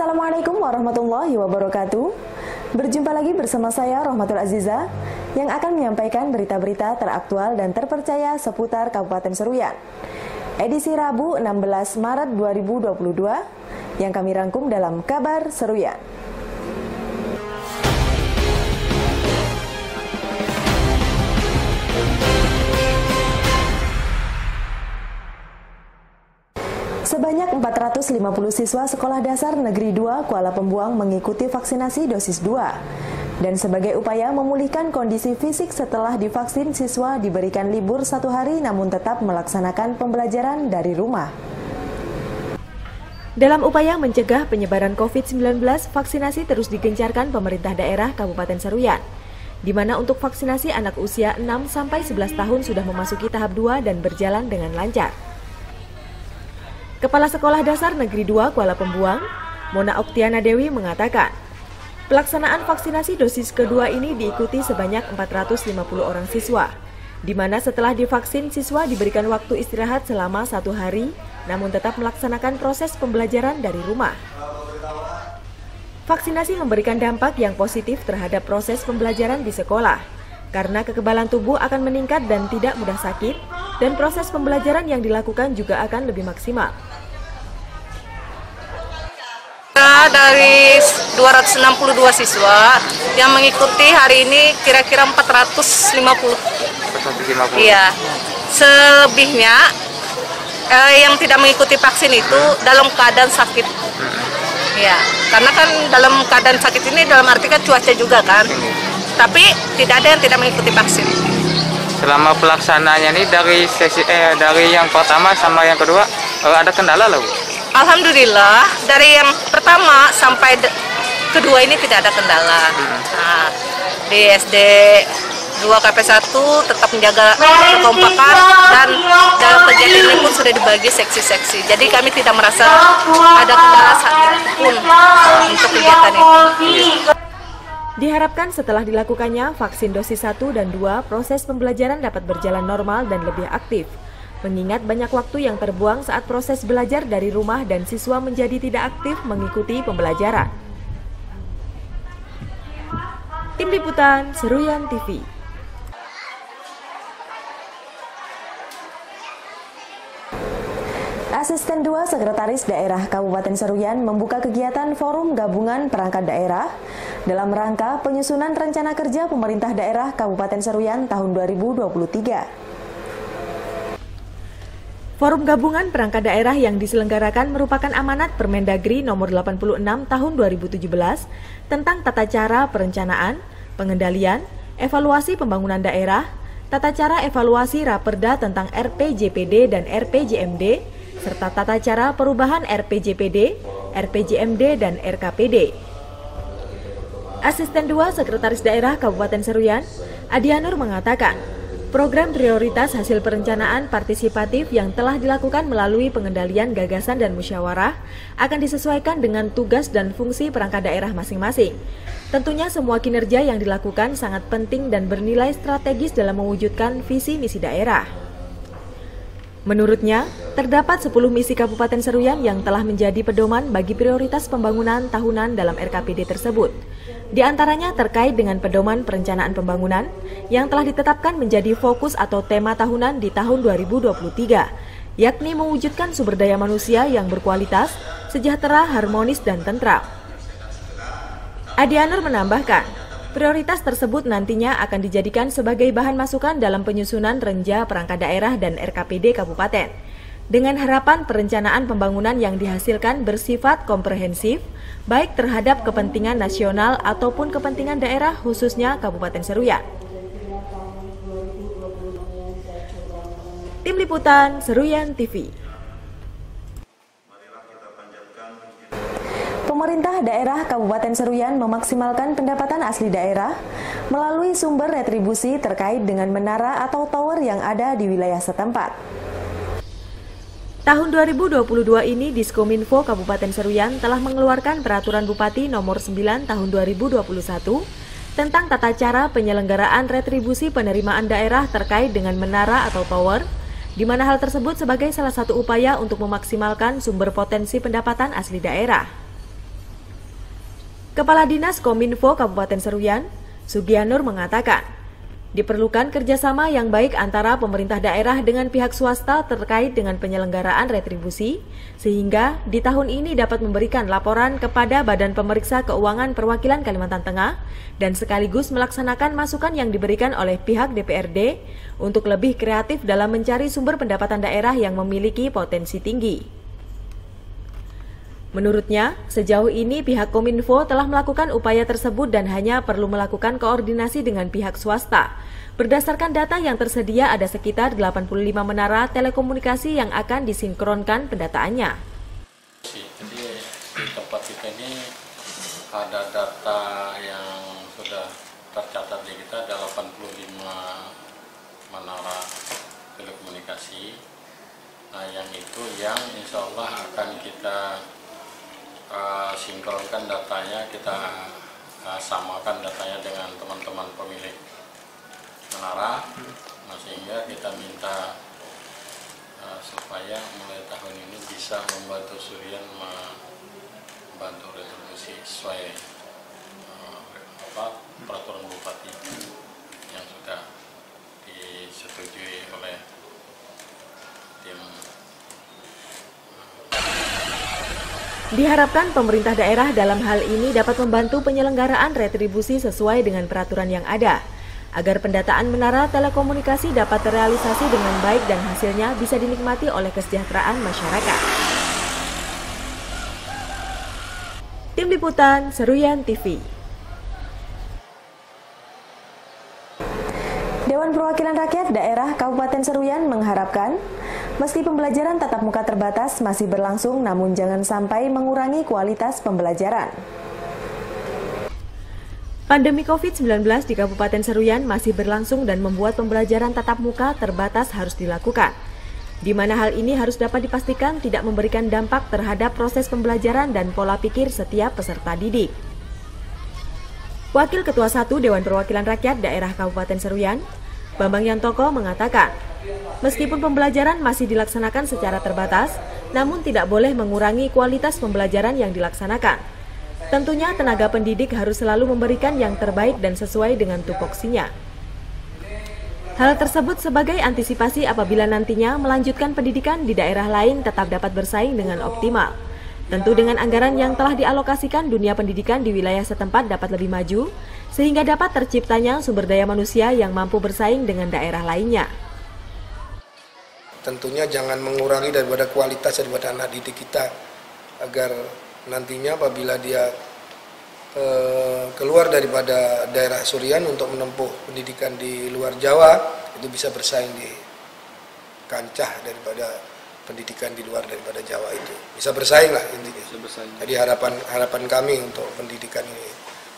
Assalamualaikum warahmatullahi wabarakatuh. Berjumpa lagi bersama saya Rohmatul Aziza yang akan menyampaikan berita-berita teraktual dan terpercaya seputar Kabupaten Seruyan. Edisi Rabu 16 Maret 2022 yang kami rangkum dalam Kabar Seruyan. Sebanyak 450 siswa Sekolah Dasar Negeri 2 Kuala Pembuang mengikuti vaksinasi dosis 2. Dan sebagai upaya memulihkan kondisi fisik setelah divaksin, siswa diberikan libur 1 hari namun tetap melaksanakan pembelajaran dari rumah. Dalam upaya mencegah penyebaran COVID-19, vaksinasi terus digencarkan pemerintah daerah Kabupaten Seruyan, di mana untuk vaksinasi anak usia 6-11 tahun sudah memasuki tahap 2 dan berjalan dengan lancar. Kepala Sekolah Dasar Negeri 2 Kuala Pembuang, Mona Oktiana Dewi mengatakan, pelaksanaan vaksinasi dosis kedua ini diikuti sebanyak 450 orang siswa, di mana setelah divaksin siswa diberikan waktu istirahat selama 1 hari, namun tetap melaksanakan proses pembelajaran dari rumah. Vaksinasi memberikan dampak yang positif terhadap proses pembelajaran di sekolah, karena kekebalan tubuh akan meningkat dan tidak mudah sakit, dan proses pembelajaran yang dilakukan juga akan lebih maksimal. Dari 262 siswa yang mengikuti hari ini kira-kira 450. Iya. Selebihnya yang tidak mengikuti vaksin itu dalam keadaan sakit. Iya, karena kan dalam keadaan sakit ini dalam arti kan cuaca juga kan. Tapi tidak ada yang tidak mengikuti vaksin. Selama pelaksanaannya ini dari yang pertama sama yang kedua ada kendala loh. Alhamdulillah dari yang pertama sampai kedua ini tidak ada kendala. Nah, di SD 2 KP1 tetap menjaga kekompakan dan dalam kegiatan ini pun sudah dibagi seksi-seksi. Jadi kami tidak merasa ada kendala satupun untuk kegiatan ini. Diharapkan setelah dilakukannya vaksin dosis 1 dan 2, proses pembelajaran dapat berjalan normal dan lebih aktif. Mengingat banyak waktu yang terbuang saat proses belajar dari rumah dan siswa menjadi tidak aktif mengikuti pembelajaran. Tim Liputan Seruyan TV. Asisten 2 Sekretaris Daerah Kabupaten Seruyan membuka kegiatan Forum Gabungan Perangkat Daerah dalam rangka penyusunan rencana kerja pemerintah daerah Kabupaten Seruyan tahun 2023. Forum Gabungan Perangkat Daerah yang diselenggarakan merupakan amanat Permendagri nomor 86 tahun 2017 tentang tata cara perencanaan, pengendalian, evaluasi pembangunan daerah, tata cara evaluasi Raperda tentang RPJPD dan RPJMD, serta tata cara perubahan RPJPD, RPJMD, dan RKPD. Asisten 2 Sekretaris Daerah Kabupaten Seruyan, Adianur mengatakan, program prioritas hasil perencanaan partisipatif yang telah dilakukan melalui pengendalian gagasan dan musyawarah akan disesuaikan dengan tugas dan fungsi perangkat daerah masing-masing. Tentunya semua kinerja yang dilakukan sangat penting dan bernilai strategis dalam mewujudkan visi misi daerah. Menurutnya, terdapat 10 misi Kabupaten Seruyan yang telah menjadi pedoman bagi prioritas pembangunan tahunan dalam RKPD tersebut. Di antaranya terkait dengan pedoman perencanaan pembangunan yang telah ditetapkan menjadi fokus atau tema tahunan di tahun 2023, yakni mewujudkan sumber daya manusia yang berkualitas, sejahtera, harmonis, dan tentram. Adianur menambahkan, prioritas tersebut nantinya akan dijadikan sebagai bahan masukan dalam penyusunan renja perangkat daerah dan RKPD Kabupaten, dengan harapan perencanaan pembangunan yang dihasilkan bersifat komprehensif, baik terhadap kepentingan nasional ataupun kepentingan daerah khususnya Kabupaten Seruyan. Tim Liputan Seruyan TV. Pemerintah daerah Kabupaten Seruyan memaksimalkan pendapatan asli daerah melalui sumber retribusi terkait dengan menara atau tower yang ada di wilayah setempat. Tahun 2022 ini Diskominfo Kabupaten Seruyan telah mengeluarkan Peraturan Bupati Nomor 9 Tahun 2021 tentang tata cara penyelenggaraan retribusi penerimaan daerah terkait dengan menara atau tower, di mana hal tersebut sebagai salah satu upaya untuk memaksimalkan sumber potensi pendapatan asli daerah. Kepala Dinas Kominfo Kabupaten Seruyan, Sugianur mengatakan, diperlukan kerjasama yang baik antara pemerintah daerah dengan pihak swasta terkait dengan penyelenggaraan retribusi, sehingga di tahun ini dapat memberikan laporan kepada Badan Pemeriksa Keuangan Perwakilan Kalimantan Tengah dan sekaligus melaksanakan masukan yang diberikan oleh pihak DPRD untuk lebih kreatif dalam mencari sumber pendapatan daerah yang memiliki potensi tinggi. Menurutnya, sejauh ini pihak Kominfo telah melakukan upaya tersebut dan hanya perlu melakukan koordinasi dengan pihak swasta. Berdasarkan data yang tersedia ada sekitar 85 menara telekomunikasi yang akan disinkronkan pendataannya. Jadi di tempat kita ini ada data yang sudah tercatat di kita, ada 85 menara telekomunikasi. Nah, yang itu yang insya Allah akan kita sinkronkan datanya, kita samakan datanya dengan teman-teman pemilik menara. Nah, sehingga kita minta supaya mulai tahun ini bisa membantu Seruyan membantu retribusi sesuai peraturan Bupati yang sudah disetujui oleh tim. Diharapkan pemerintah daerah dalam hal ini dapat membantu penyelenggaraan retribusi sesuai dengan peraturan yang ada, agar pendataan menara telekomunikasi dapat terrealisasi dengan baik dan hasilnya bisa dinikmati oleh kesejahteraan masyarakat. Tim Liputan Seruyan TV. Dewan Perwakilan Rakyat Daerah Kabupaten Seruyan mengharapkan meski pembelajaran tatap muka terbatas masih berlangsung, namun jangan sampai mengurangi kualitas pembelajaran. Pandemi COVID-19 di Kabupaten Seruyan masih berlangsung dan membuat pembelajaran tatap muka terbatas harus dilakukan, di mana hal ini harus dapat dipastikan tidak memberikan dampak terhadap proses pembelajaran dan pola pikir setiap peserta didik. Wakil Ketua 1 Dewan Perwakilan Rakyat Daerah Kabupaten Seruyan, Bambang Yantoko mengatakan, meskipun pembelajaran masih dilaksanakan secara terbatas, namun tidak boleh mengurangi kualitas pembelajaran yang dilaksanakan. Tentunya tenaga pendidik harus selalu memberikan yang terbaik dan sesuai dengan tupoksinya. Hal tersebut sebagai antisipasi apabila nantinya melanjutkan pendidikan di daerah lain tetap dapat bersaing dengan optimal. Tentu dengan anggaran yang telah dialokasikan, dunia pendidikan di wilayah setempat dapat lebih maju, sehingga dapat terciptanya sumber daya manusia yang mampu bersaing dengan daerah lainnya. Tentunya jangan mengurangi daripada kualitas daripada anak didik kita, agar nantinya apabila dia keluar daripada daerah Seruyan untuk menempuh pendidikan di luar Jawa, itu bisa bersaing di kancah daripada pendidikan di luar daripada Jawa, itu bisa bersaing lah intinya. Jadi harapan kami untuk pendidikan ini,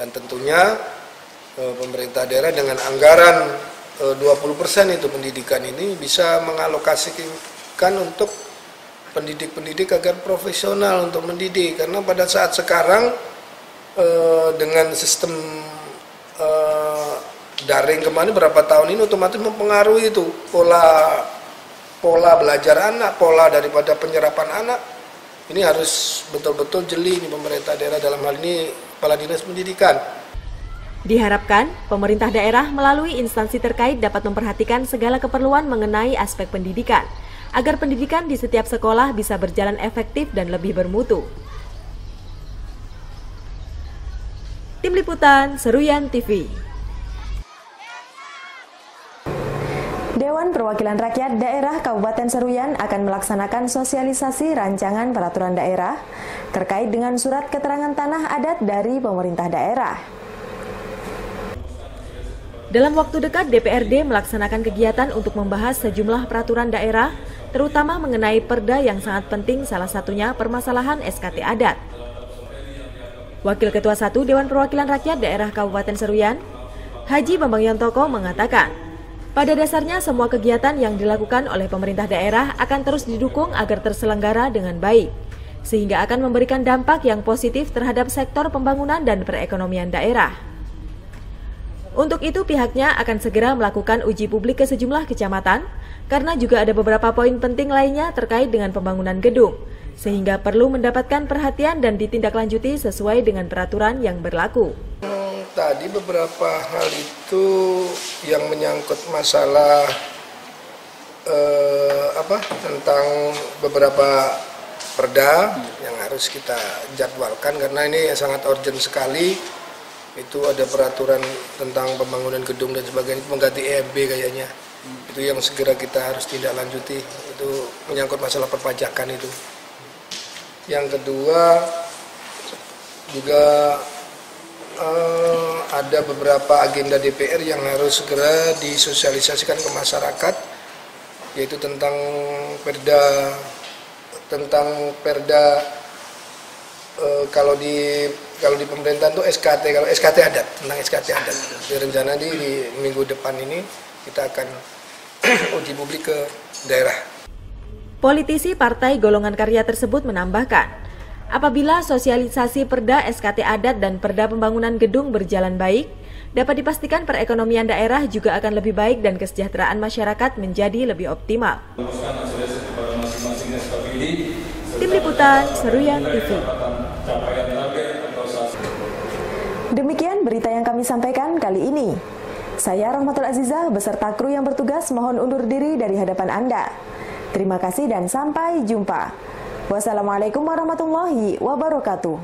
dan tentunya pemerintah daerah dengan anggaran 20% itu pendidikan ini bisa mengalokasikan untuk pendidik-pendidik agar profesional untuk mendidik, karena pada saat sekarang dengan sistem daring kemarin berapa tahun ini otomatis mempengaruhi itu pola belajar anak, pola daripada penyerapan anak. Ini harus betul-betul jeli nih pemerintah daerah, dalam hal ini Kepala Dinas Pendidikan. Diharapkan pemerintah daerah melalui instansi terkait dapat memperhatikan segala keperluan mengenai aspek pendidikan, agar pendidikan di setiap sekolah bisa berjalan efektif dan lebih bermutu. Tim Liputan Seruyan TV. Dewan Perwakilan Rakyat Daerah Kabupaten Seruyan akan melaksanakan sosialisasi rancangan peraturan daerah terkait dengan surat keterangan tanah adat dari pemerintah daerah. Dalam waktu dekat, DPRD melaksanakan kegiatan untuk membahas sejumlah peraturan daerah, terutama mengenai perda yang sangat penting, salah satunya permasalahan SKT adat. Wakil Ketua 1 Dewan Perwakilan Rakyat Daerah Kabupaten Seruyan, Haji Bambang Yantoko mengatakan, pada dasarnya semua kegiatan yang dilakukan oleh pemerintah daerah akan terus didukung agar terselenggara dengan baik, sehingga akan memberikan dampak yang positif terhadap sektor pembangunan dan perekonomian daerah. Untuk itu pihaknya akan segera melakukan uji publik ke sejumlah kecamatan, karena juga ada beberapa poin penting lainnya terkait dengan pembangunan gedung, sehingga perlu mendapatkan perhatian dan ditindaklanjuti sesuai dengan peraturan yang berlaku. Tadi beberapa hal itu yang menyangkut masalah tentang beberapa perda yang harus kita jadwalkan karena ini sangat urgent sekali. Itu ada peraturan tentang pembangunan gedung dan sebagainya, mengganti EMB kayaknya. Itu yang segera kita harus tindak lanjuti. Itu menyangkut masalah perpajakan itu. Yang kedua juga ada beberapa agenda DPR yang harus segera disosialisasikan ke masyarakat, yaitu tentang perda kalau di pemerintahan itu SKT, kalau SKT adat, tentang SKT adat. Rencana di minggu depan ini kita akan uji publik ke daerah. Politisi Partai Golongan Karya tersebut menambahkan, apabila sosialisasi perda SKT adat dan perda pembangunan gedung berjalan baik, dapat dipastikan perekonomian daerah juga akan lebih baik dan kesejahteraan masyarakat menjadi lebih optimal. Tim Liputan Seruyan TV. Demikian berita yang kami sampaikan kali ini. Saya Rahmatul Azizah beserta kru yang bertugas mohon undur diri dari hadapan Anda. Terima kasih dan sampai jumpa. Wassalamualaikum warahmatullahi wabarakatuh.